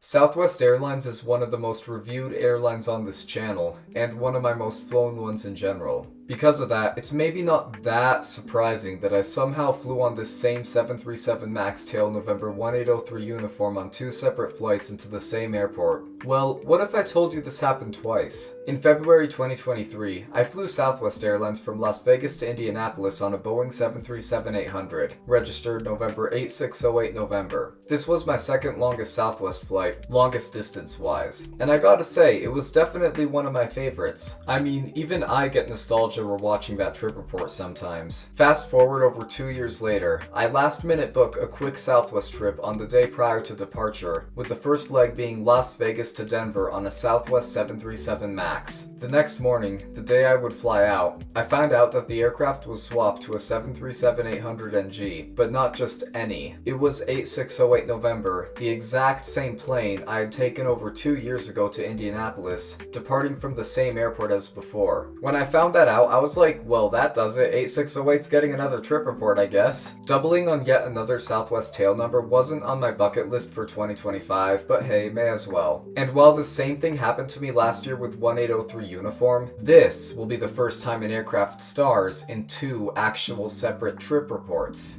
Southwest Airlines is one of the most reviewed airlines on this channel, and one of my most flown ones in general. Because of that, it's maybe not that surprising that I somehow flew on this same 737 MAX tail November 1803 uniform on two separate flights into the same airport. Well, what if I told you this happened twice? In February 2023, I flew Southwest Airlines from Las Vegas to Indianapolis on a Boeing 737-800, registered November 8608 November. This was my second longest Southwest flight, longest distance-wise. And I gotta say, it was definitely one of my favorites. I mean, even I get nostalgia while watching that trip report sometimes. Fast forward over 2 years later, I last minute book a quick Southwest trip on the day prior to departure, with the first leg being Las Vegas to Denver on a Southwest 737 MAX. The next morning, the day I would fly out, I found out that the aircraft was swapped to a 737-800NG, but not just any. It was 8608 November, the exact same plane I had taken over 2 years ago to Indianapolis, departing from the same airport as before. When I found that out, I was like, well, that does it. 8608's getting another trip report, I guess. Doubling on yet another Southwest tail number wasn't on my bucket list for 2025, but hey, may as well. And while the same thing happened to me last year with 1803 uniform, this will be the first time an aircraft stars in two actual separate trip reports.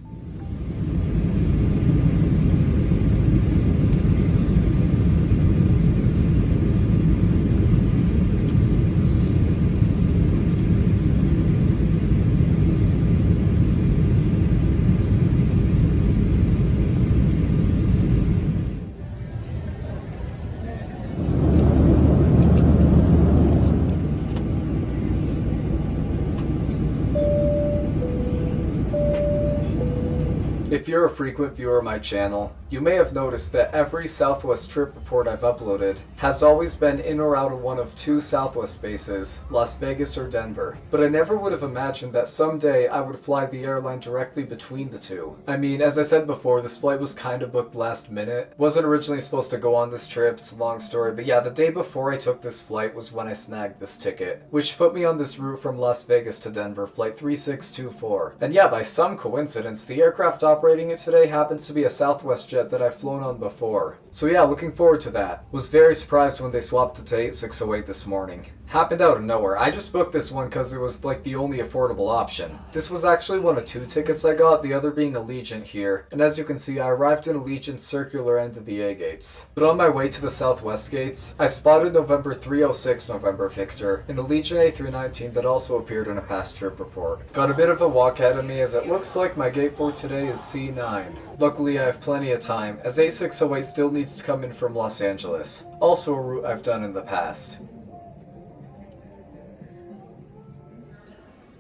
If you're a frequent viewer of my channel, you may have noticed that every Southwest trip report I've uploaded has always been in or out of one of two Southwest bases, Las Vegas or Denver. But I never would have imagined that someday I would fly the airline directly between the two. I mean, as I said before, this flight was kind of booked last minute. Wasn't originally supposed to go on this trip, it's a long story, but yeah, the day before I took this flight was when I snagged this ticket, which put me on this route from Las Vegas to Denver, flight 3624. And yeah, by some coincidence, the aircraft operating it today happens to be a Southwest jet that I've flown on before. So yeah, looking forward to that. Was very surprised when they swapped it to 8608 this morning. Happened out of nowhere. I just booked this one because it was like the only affordable option. This was actually one of two tickets I got, the other being Allegiant here. And as you can see, I arrived in Allegiant's circular end of the A gates. But on my way to the Southwest gates, I spotted November 306 November Victor, an Allegiant A319 that also appeared in a past trip report. Got a bit of a walk ahead of me as it looks like my gate for today is C9. Luckily I have plenty of time, as 8608 still needs to come in from Los Angeles. Also a route I've done in the past.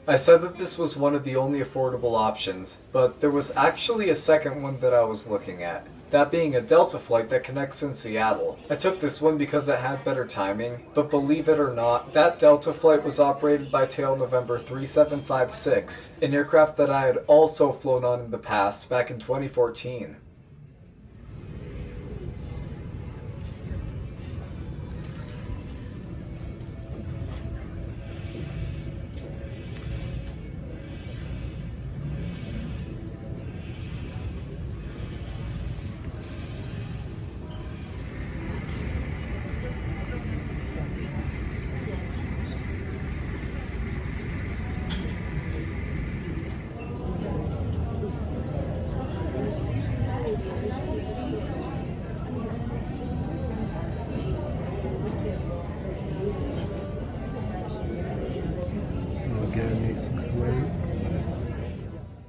I said that this was one of the only affordable options, but there was actually a second one that I was looking at. That being a Delta flight that connects in Seattle. I took this one because it had better timing, but believe it or not, that Delta flight was operated by tail November 3756, an aircraft that I had also flown on in the past back in 2014.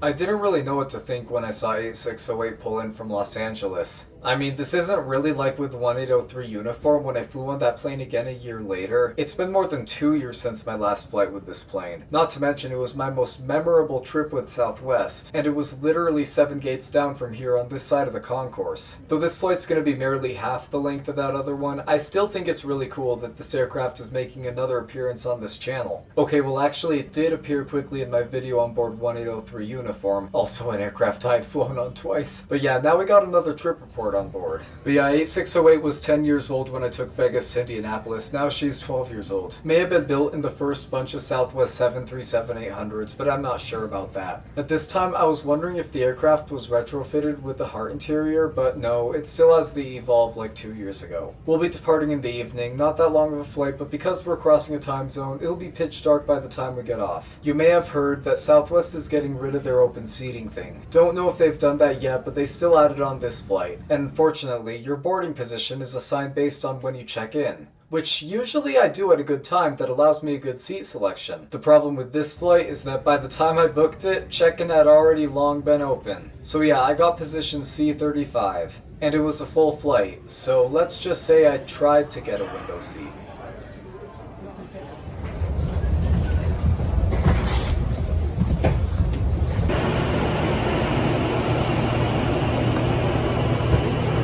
I didn't really know what to think when I saw 8608 pull in from Los Angeles. I mean, this isn't really like with 1803 uniform when I flew on that plane again a year later. It's been more than 2 years since my last flight with this plane. Not to mention it was my most memorable trip with Southwest, and it was literally 7 gates down from here on this side of the concourse. Though this flight's gonna be merely half the length of that other one, I still think it's really cool that this aircraft is making another appearance on this channel. Okay, well actually it did appear quickly in my video on board 1803 uniform, also an aircraft I had flown on twice. But yeah, now we got another trip report card on board. But yeah, 8608 was 10 years old when I took Vegas to Indianapolis. Now she's 12 years old. May have been built in the first bunch of Southwest 737-800s, but I'm not sure about that. At this time, I was wondering if the aircraft was retrofitted with the Heart interior, but no, it still has the Evolve like 2 years ago. We'll be departing in the evening, not that long of a flight, but because we're crossing a time zone, it'll be pitch dark by the time we get off. You may have heard that Southwest is getting rid of their open seating thing. Don't know if they've done that yet, but they still added on this flight. And unfortunately, your boarding position is assigned based on when you check in, which usually I do at a good time that allows me a good seat selection. The problem with this flight is that by the time I booked it, check-in had already long been open. So yeah, I got position C35, and it was a full flight, so let's just say I tried to get a window seat.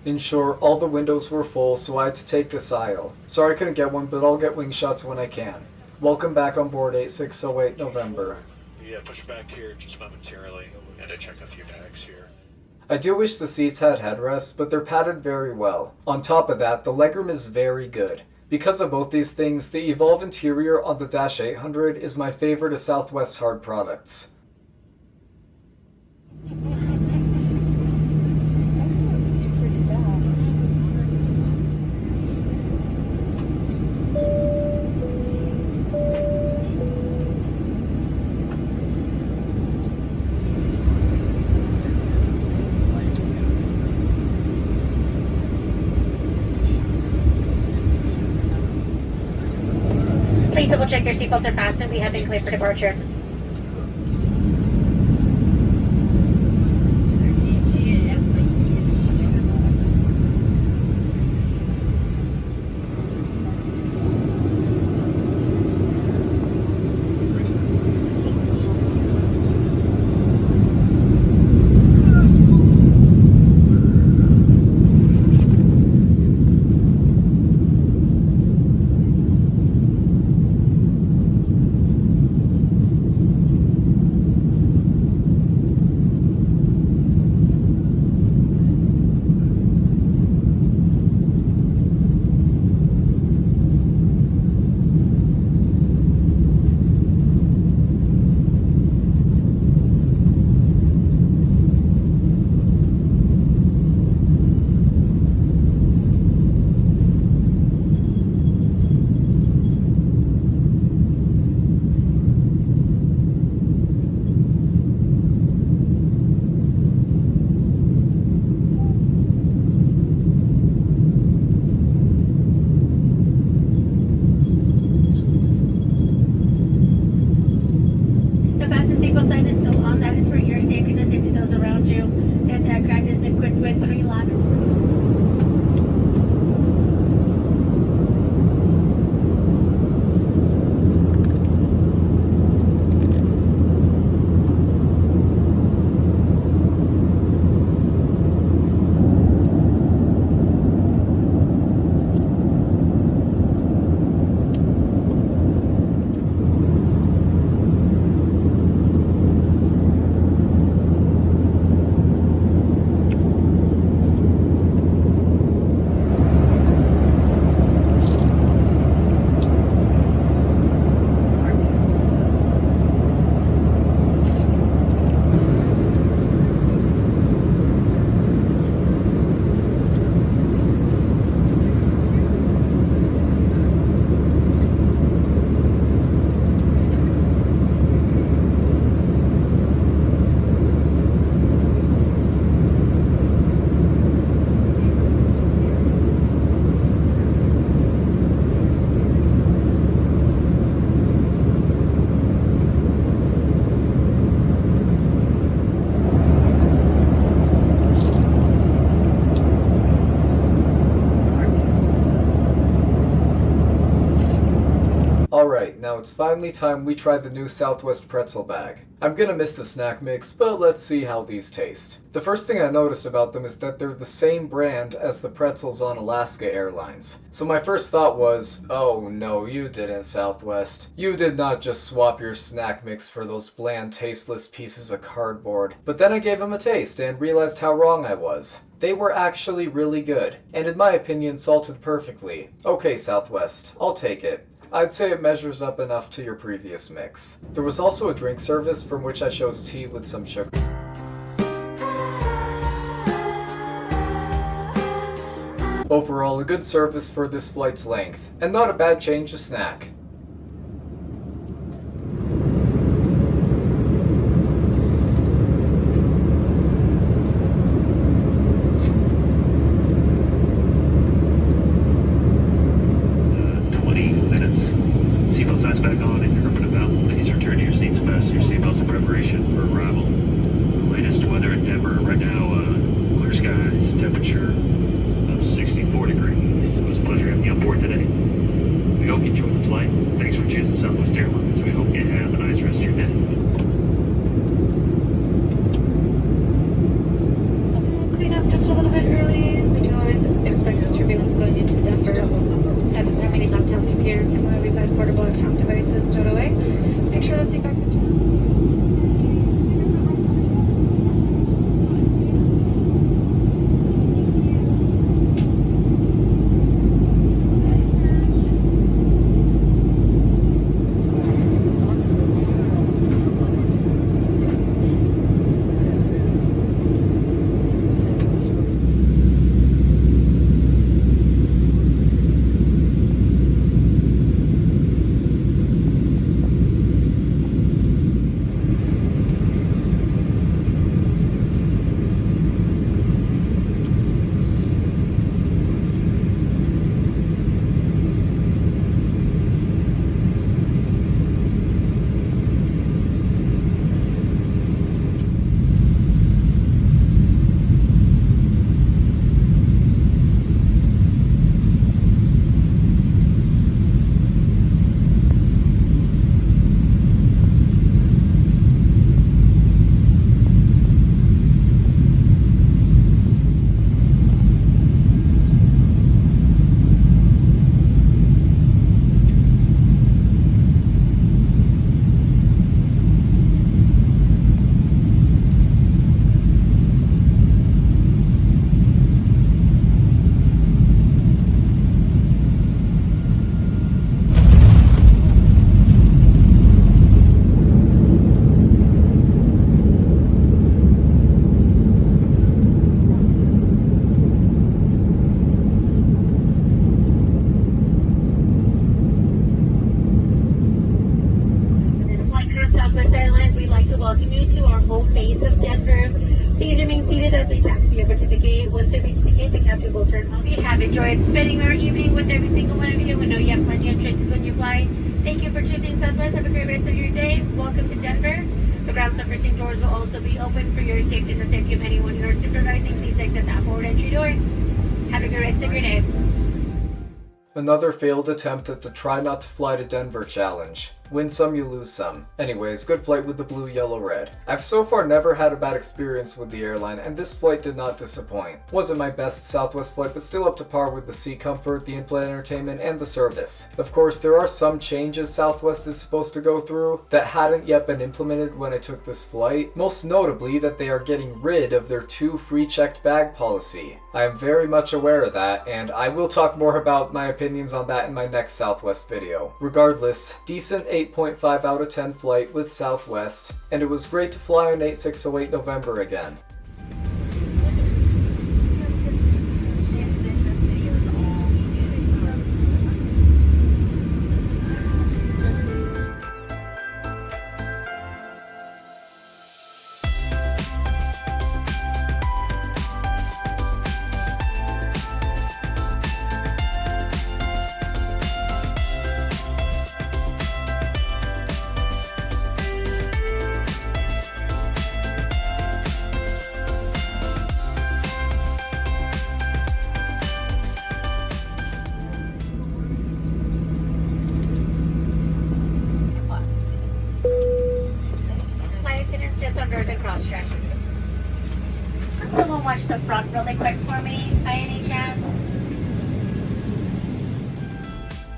In short, all the windows were full, so I had to take this aisle. Sorry I couldn't get one, but I'll get wing shots when I can. Welcome back on board 8608 November. Yeah, push back here just momentarily, and I check a few bags here. I do wish the seats had headrests, but they're padded very well. On top of that, the legroom is very good. Because of both these things, the Evolve interior on the Dash 800 is my favorite of Southwest's hard products. Please double check your seatbelts are fastened. We have been cleared for departure. Alright, now it's finally time we try the new Southwest pretzel bag. I'm gonna miss the snack mix, but let's see how these taste. The first thing I noticed about them is that they're the same brand as the pretzels on Alaska Airlines. So my first thought was, oh no, you didn't, Southwest. You did not just swap your snack mix for those bland, tasteless pieces of cardboard. But then I gave them a taste and realized how wrong I was. They were actually really good, and in my opinion salted perfectly. Okay, Southwest, I'll take it. I'd say it measures up enough to your previous mix. There was also a drink service from which I chose tea with some sugar. Overall, a good service for this flight's length, and not a bad change of snack. Airlines, we'd like to welcome you to our home base of Denver. Please remain seated as we taxi over to the gate. Once they reach the gate, the captain will turn on. We have enjoyed spending our evening with every single one of you. We know you have plenty of choices on your flight. Thank you for choosing Southwest. Have a great rest of your day. Welcome to Denver. The ground servicing doors will also be open for your safety and the safety of anyone you are supervising. Please exit that forward entry door. Have a good rest of your day. Another failed attempt at the try not to fly to Denver challenge. Win some, you lose some. Anyways, good flight with the blue, yellow, red. I've so far never had a bad experience with the airline, and this flight did not disappoint. Wasn't my best Southwest flight, but still up to par with the seat comfort, the in-flight entertainment, and the service. Of course, there are some changes Southwest is supposed to go through that hadn't yet been implemented when I took this flight, most notably that they are getting rid of their 2 free checked bag policy. I am very much aware of that, and I will talk more about my opinions on that in my next Southwest video. Regardless, decent 8.5 out of 10 flight with Southwest, and it was great to fly on 8608 November again. Under the cross track. Someone watch the front really quick for me, by any chance?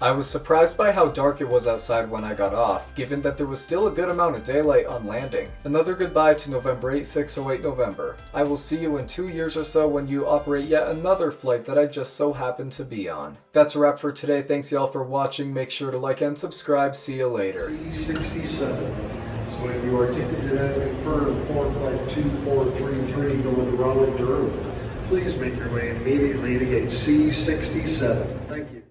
I was surprised by how dark it was outside when I got off, given that there was still a good amount of daylight on landing. Another goodbye to November 8608 November. I will see you in 2 years or so when you operate yet another flight that I just so happen to be on. That's a wrap for today. Thanks y'all for watching. Make sure to like and subscribe. See you later. C67. So if you are ticketed and confirmed for flight 2433 going to Raleigh, Durham, please make your way immediately to gate C67. Thank you.